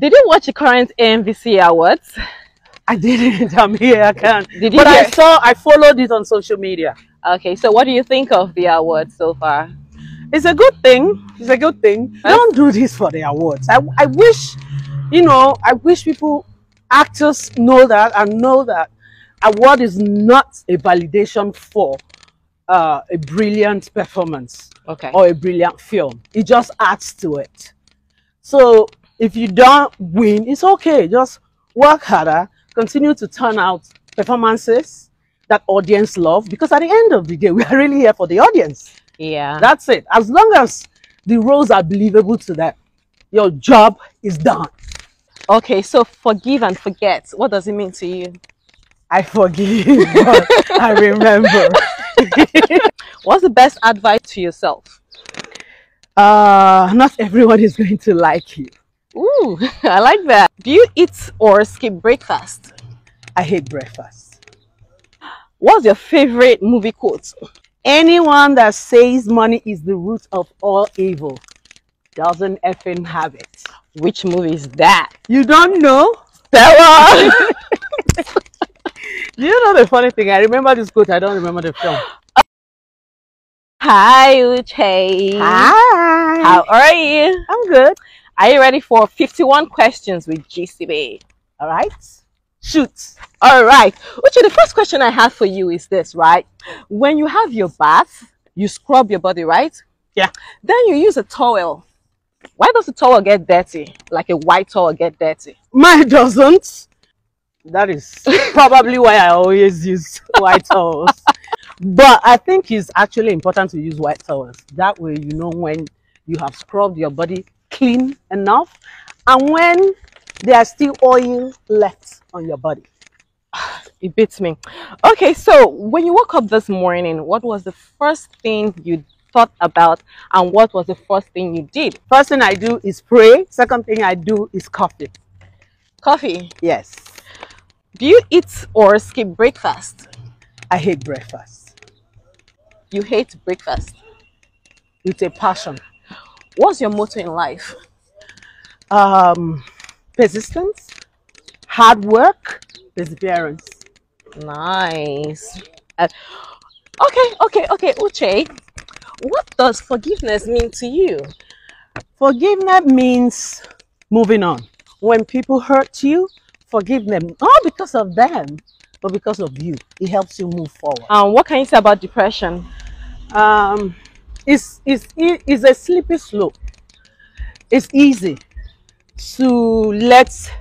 Did you watch the current AMVC Awards? I didn't. I'm here. I can't. Did you but hear? I followed it on social media. Okay, so what do you think of the awards so far? It's a good thing. It's a good thing. Don't do this for the awards. I wish, I wish people, actors know that and know that award is not a validation for a brilliant performance or a brilliant film. It just adds to it. So if you don't win, it's okay. Just work harder. Continue to turn out performances that audience love, because at the end of the day, we are really here for the audience. Yeah. That's it. As long as the roles are believable to them, your job is done. Okay, so forgive and forget. What does it mean to you? I forgive, but I remember. What's the best advice to yourself? Not everyone is going to like you. Ooh, I like that. Do you eat or skip breakfast? I hate breakfast. What's your favorite movie quote? Anyone that says money is the root of all evil doesn't effing have it. Which movie is that? You don't know? Stella! You know the funny thing? I remember this quote. I don't remember the film. Hi, Uche. Hi. How are you? I'm good. Are you ready for 51 questions with GCB? All right. Shoot. All right. Uche, the first question I have for you is this, right? When you have your bath, you scrub your body, right? Yeah. Then you use a towel. Why does the towel get dirty? Like a white towel get dirty? Mine doesn't. That is probably why I always use white towels. But I think it's actually important to use white towels. That way you know when you have scrubbed your body clean enough and when there's still oil left on your body. It beats me. Okay, so when you woke up this morning, what was the first thing you thought about and what was the first thing you did? First thing I do is pray. Second thing I do is coffee. Coffee? Yes. Do you eat or skip breakfast? I hate breakfast. You hate breakfast? With a passion. What's your motto in life? Persistence, hard work, perseverance. Nice. Okay, Uche. What does forgiveness mean to you? Forgiveness means moving on. When people hurt you, forgive them. Not because of them, but because of you. It helps you move forward. What can you say about depression? It's a slippery slope. It's easy to let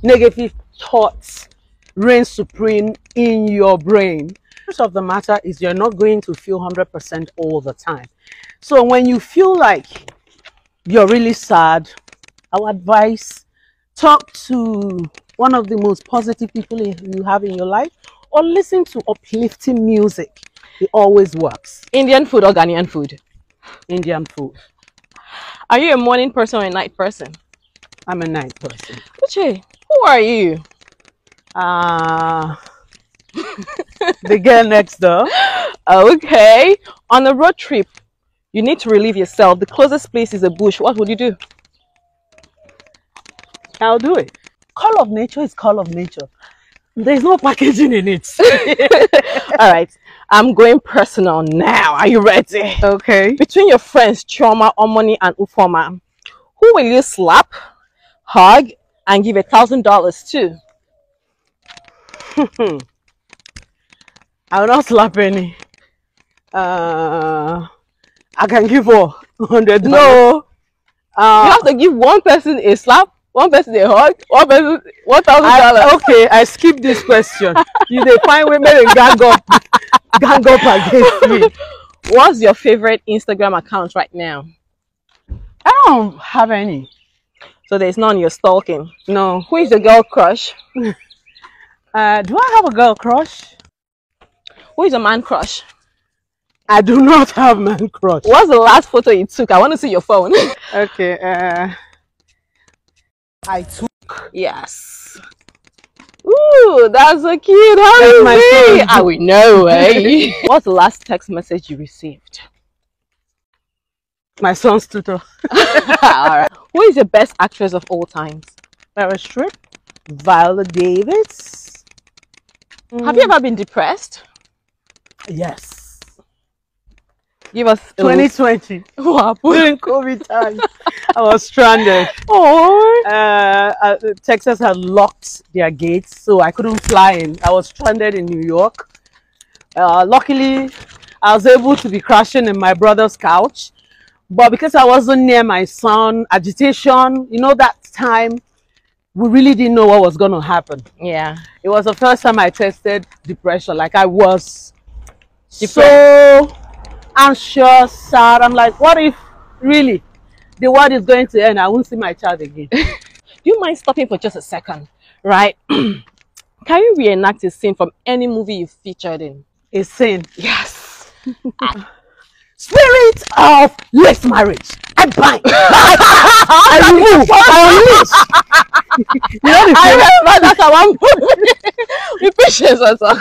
negative thoughts reign supreme in your brain. The truth of the matter is you're not going to feel 100% all the time. So when you feel like you're really sad, I would advise talk to one of the most positive people you have in your life or listen to uplifting music. It always works. Indian food or Ghanaian food? Indian food. Are you a morning person or a night person? I'm a night person. Uche, who are you? The girl next door. Okay. On a road trip, you need to relieve yourself. The closest place is a bush. What would you do? I'll do it. Call of nature is call of nature. There's no packaging in it. All right. I'm going personal now. Are you ready? Okay. Between your friends, Chioma, Omoni, and Ufoma, who will you slap, hug, and give $1,000 to? I will not slap any. I can give $100. No. You have to give one person a slap, one person a hug, one person $1,000. Okay, I skip this question. You they find women and gang up against me. What's your favorite Instagram account right now? I don't have any. So there's none you're stalking? No. Who is your girl crush? Do I have a girl crush? Who is your man crush? I do not have man crush. What's the last photo you took? I want to see your phone. Okay. I took. Yes. Ooh, that's so cute. How is it? I will know, eh? What's the last text message you received? My son's tutor. All right. Who is your best actress of all times? Meryl Streep, Viola Davis. Have you ever been depressed? Yes. Give us 2020. What happened? During COVID time, I was stranded. Oh. Texas had locked their gates, so I couldn't fly in. I was stranded in New York. Luckily, I was able to be crashing in my brother's couch. But because I wasn't near my son, agitation, you know, that time, we really didn't know what was going to happen. Yeah. It was the first time I tested depression. Like, I was so anxious, sad. I'm like, what if really the world is going to end? I won't see my child again. Do you mind stopping for just a second? Right? Can you reenact a scene from any movie you featured in? A sin. Yes. Spirit of late marriage. I bind. I remove. I unleash. You know I remember that one movie with Patience also.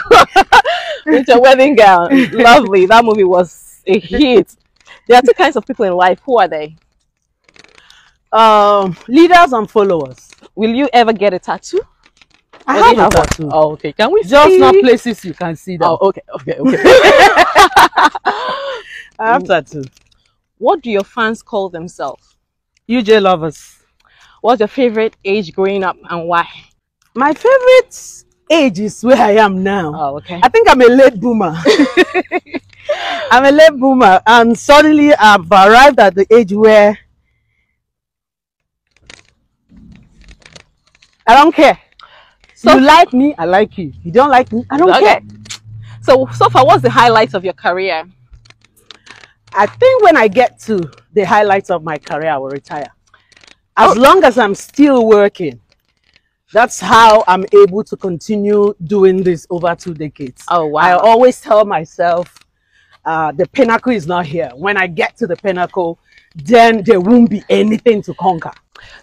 With your wedding gown. Lovely. That movie was a hit. There are two kinds of people in life. Who are they? Leaders and followers. Will you ever get a tattoo? I have a tattoo. Oh, okay. Can we just see? not places you can see them. Oh, okay. I have tattoo. What do your fans call themselves? UJ lovers. What's your favorite age growing up and why? My favorite age is where I am now. Oh, okay. I think I'm a late boomer. I'm a late boomer, and suddenly I've arrived at the age where I don't care. So you like me, I like you. You don't like me, I don't care. So far, what's the highlights of your career? I think when I get to the highlights of my career, I will retire. As long as I'm still working, that's how I'm able to continue doing this over 2 decades. Oh, wow. I always tell myself, the pinnacle is not here. When I get to the pinnacle, then there won't be anything to conquer.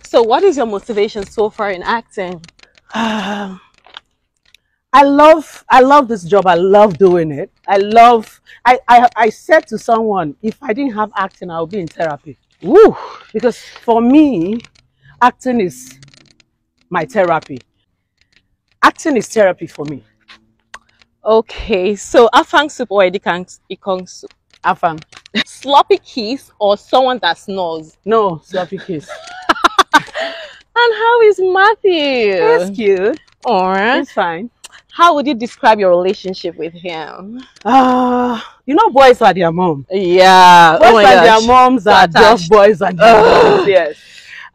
So what is your motivation so far in acting? I love this job. I love doing it. I said to someone, if I didn't have acting, I would be in therapy. Woo! Because for me, acting is my therapy. Acting is therapy for me. Okay, so afang soup or ikong soup? Afang. Sloppy kiss or someone that snores? No, sloppy kiss. And how is Matthew? That's cute. Alright. It's fine. How would you describe your relationship with him? You know, boys are their mom. Yeah. Boys and their moms are just boys and their moms. Yes.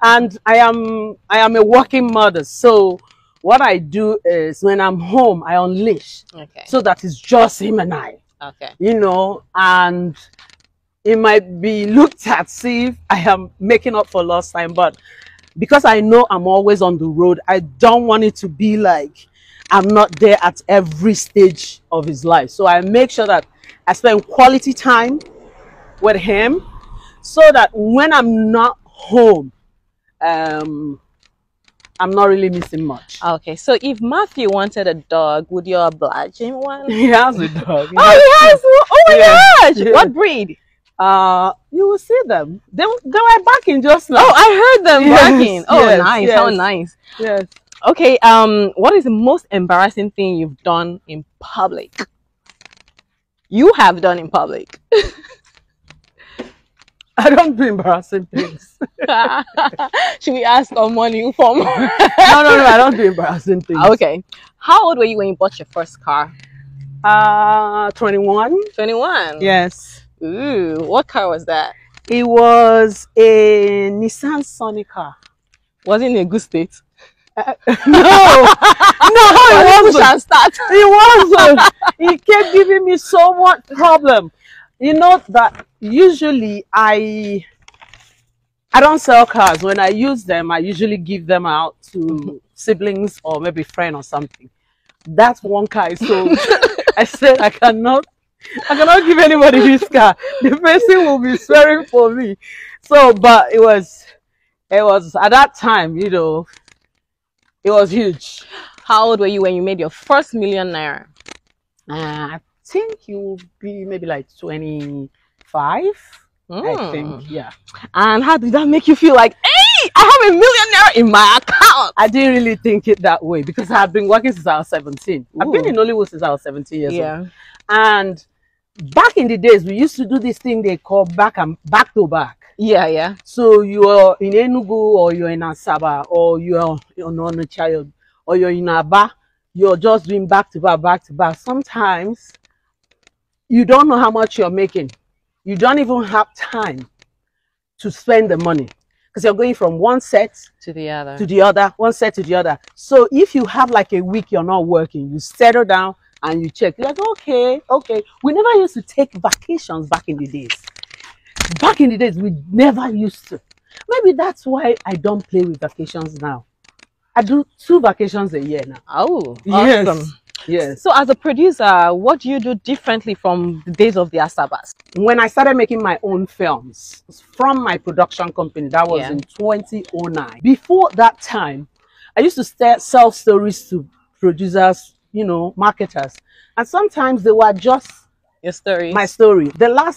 And I am a working mother, so what I do is when I'm home, I unleash. Okay. So that it's just him and I. Okay. You know, and it might be looked at see if I am making up for lost time, but because I know I'm always on the road, I don't want it to be like I'm not there at every stage of his life. So I make sure that I spend quality time with him so that when I'm not home, I'm not really missing much. Okay, so if Matthew wanted a dog, would you oblige him one? He has a dog. He has. Oh my gosh! Yeah. What breed? You will see them. They were barking just now. Oh, I heard them barking. Oh, yes, nice. yes. How nice. Yes. Okay. What is the most embarrassing thing you've done in public? You have done in public. I don't do embarrassing things. Should we ask on money for more? No, I don't do embarrassing things. Okay. How old were you when you bought your first car? 21. 21. Yes. Ooh, what car was that? It was a Nissan Sunny car. Was it in a good state? No, it wasn't. It wasn't. It kept giving me so much problem. You know that usually I don't sell cars. When I use them, I usually give them out to siblings or maybe friend or something. That's one car I sold. I said I cannot give anybody this car. The person will be swearing for me. So, but it was at that time, you know, it was huge. How old were you when you made your first million naira? I think you will be maybe like 25. I think, yeah. And how did that make you feel? Like, hey, I have a millionaire in my account. I didn't really think it that way because I've been working since I was 17. I've been Ooh. in Hollywood since I was 17 years Yeah. old. And back in the days, we used to do this thing they call back to back. Yeah, yeah. So you're in Enugu or you're in Asaba or you're on a child or you're in Aba. You're just doing back to back, back to back. Sometimes you don't know how much you're making. You don't even have time to spend the money because you're going from one set To the other. to the other, one set to the other. So if you have like a week you're not working, you settle down and you check. You're like, okay. We never used to take vacations back in the days. Back in the days, we never used to. Maybe that's why I don't play with vacations now. I do 2 vacations a year now. Oh, Yes. awesome. Yes. So as a producer, what do you do differently from the days of the Asabas? When I started making my own films from my production company, that was Yeah. in 2009. Before that time, I used to sell stories to producers, marketers. And sometimes they were just Your stories. my story.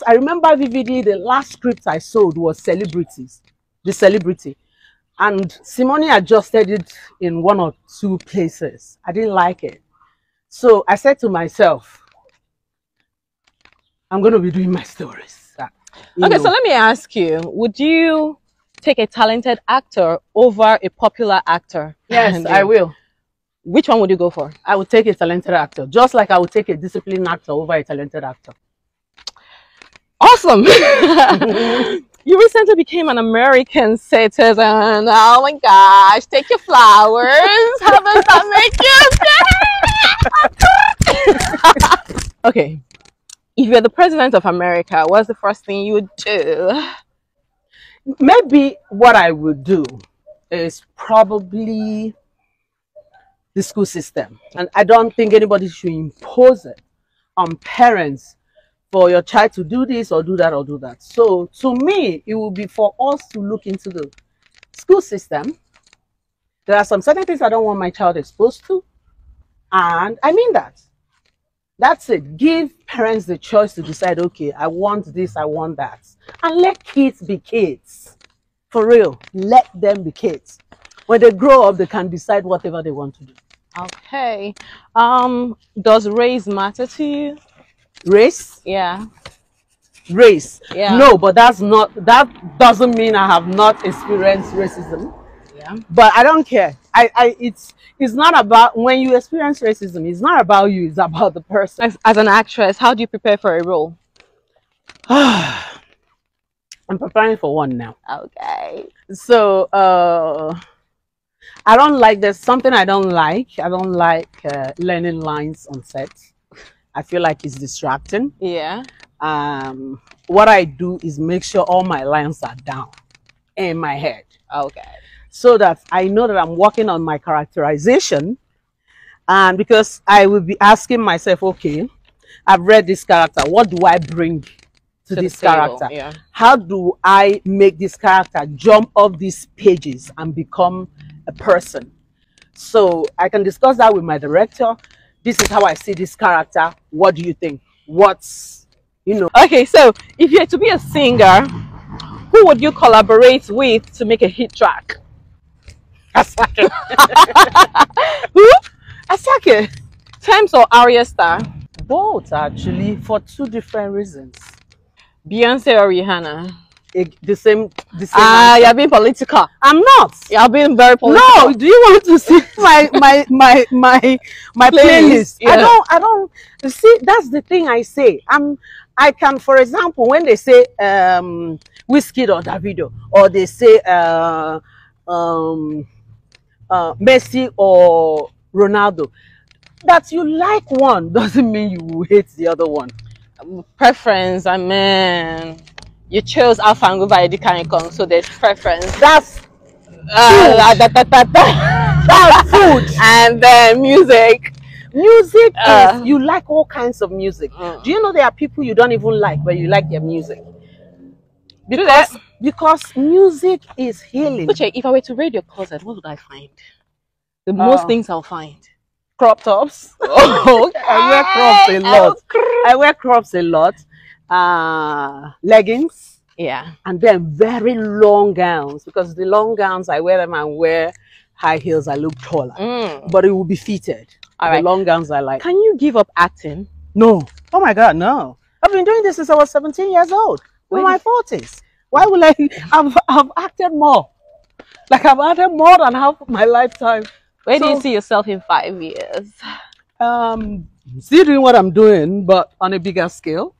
I remember vividly, the last script I sold was Celebrities, The Celebrity. And Simone adjusted it in 1 or 2 places. I didn't like it. So I said to myself, I'm going to be doing my stories. Okay, so let me ask you, would you take a talented actor over a popular actor? Yes, I will. Which one would you go for? I would take a talented actor, just like I would take a disciplined actor over a talented actor. Awesome. You recently became an American citizen. Oh my gosh, take your flowers. How does that make you feel? Okay. If you're the president of America, what's the first thing you would do? Maybe what I would do is probably the school system. And I don't think anybody should impose it on parents for your child to do this or do that or do that. So to me, it will be for us to look into the school system. There are some certain things I don't want my child exposed to. And I mean that. That's it. Give parents the choice to decide, okay, I want this, I want that. And let kids be kids. For real. Let them be kids. When they grow up, they can decide whatever they want to do. Okay. Does race matter to you? Race? Yeah. Race? Yeah. No, but that doesn't mean I have not experienced racism. Yeah. But I don't care. It's not about when you experience racism, it's not about you, it's about the person. As an actress, how do you prepare for a role? I'm preparing for one now. Okay. So I don't like, there's something I don't like. I don't like learning lines on set. I feel like it's distracting. Yeah. What I do is make sure all my lines are down in my head. Okay. So that I know that I'm working on my characterization. And because I will be asking myself, okay, I've read this character. What do I bring to this character? Yeah. How do I make this character jump off these pages and become a person? So I can discuss that with my director. This is how I see this character. What do you think? Okay, so if you had to be a singer, who would you collaborate with to make a hit track? Asake. Who? Asake. Tems or Arya Star? Both, actually, for 2 different reasons. Beyonce or Rihanna? The same Ah, you're being political. I'm not. You're being very political. No, do you want to see my playlist? Yeah. I don't see, that's the thing I say. I can, for example, when they say Wizkid or Davido, or they say Messi or Ronaldo, that you like one doesn't mean you will hate the other one. Preference, I mean, you chose Alpha and Over Eddie Kong, so there's preference. That's That's food. And then music. Music is, you like all kinds of music. Mm. Do you know there are people you don't even like, but you like their music? Because music is healing. Uche, if I were to raid your closet, what would I find? The most things I'll find. Crop tops. Oh, I wear crops a lot. I wear crops a lot. Leggings. Yeah. And then very long gowns, because the long gowns I wear them and wear high heels, I look taller. But it will be fitted. All the right. long gowns I like. Can you give up acting? No. Oh my God, no. I've been doing this since I was 17 years old. In my 40s. Why will I? I've acted more. Like I've acted more than half of my lifetime. Where do you see yourself in 5 years? Still doing what I'm doing, but on a bigger scale.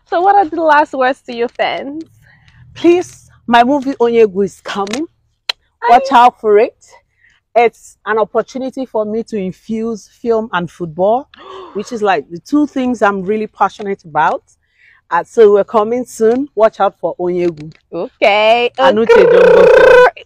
So what are the last words to your fans? Please, my movie Onyegu is coming. Watch out for it. It's an opportunity for me to infuse film and football, which is like the two things I'm really passionate about. So we're coming soon. Watch out for Onyegu. Okay. And Uche Jombo film.